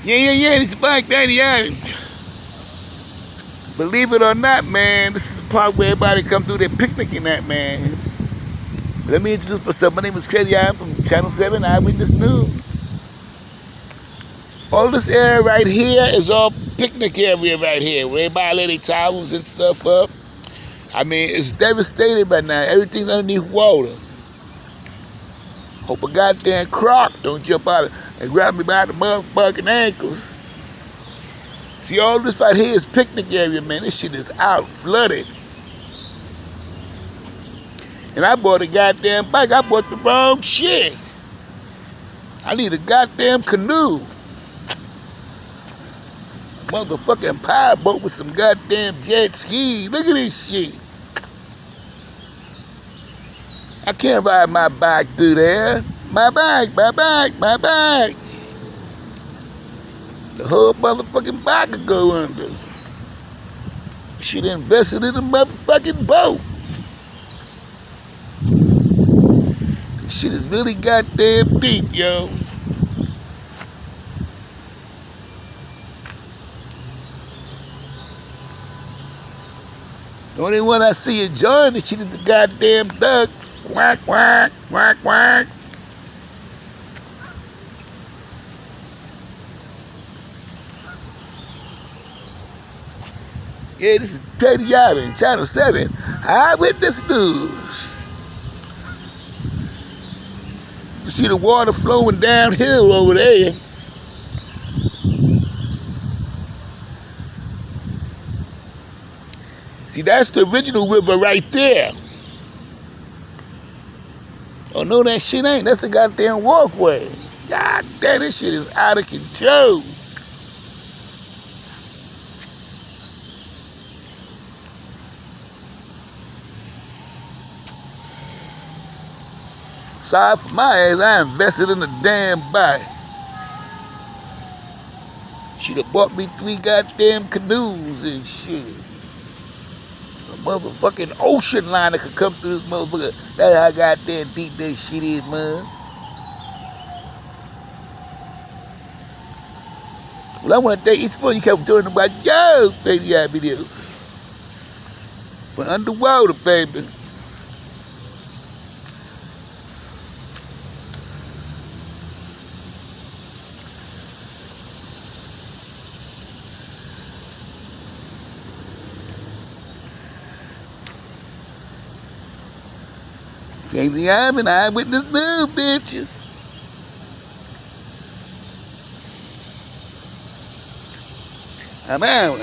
Yeah, this is Black Daddy, yeah. Believe it or not, man, this is the part where everybody come through their picnicking at, man. Let me introduce myself. My name is Crazy. I'm from Channel 7 Eyewitness News. All this area right here is all picnic area right here, where everybody lay their towels and stuff up. I mean, it's devastated right now. Everything's underneath water. Hope a goddamn croc don't jump out and grab me by the motherfucking ankles. See, all this right here is picnic area, man. This shit is out, flooded. And I bought a goddamn bike. I bought the wrong shit. I need a goddamn canoe. Motherfucking power boat with some goddamn jet ski. Look at this shit. I can't ride my bike through there. My bike. The whole motherfucking bike could go under. Shit invested in a motherfucking boat. This shit is really goddamn deep, yo. The only one I see enjoying this shit is the goddamn ducks. Quack, quack, quack, quack. Yeah, this is Crazy Island, Channel 7, Eyewitness News. You see the water flowing downhill over there. See, that's the original river right there. Oh, no, that shit ain't. That's a goddamn walkway. God damn, this shit is out of control. Sorry for my ass, I invested in a damn bike. Should have bought me 3 goddamn canoes and shit. A motherfucking ocean liner could come through this motherfucker. That's how goddamn deep that shit is, man. Well, I want to thank each one you kept talking about, yo, baby, I video. But underwater, baby. Crazy Island, Eyewitness News, bitches. I'm out.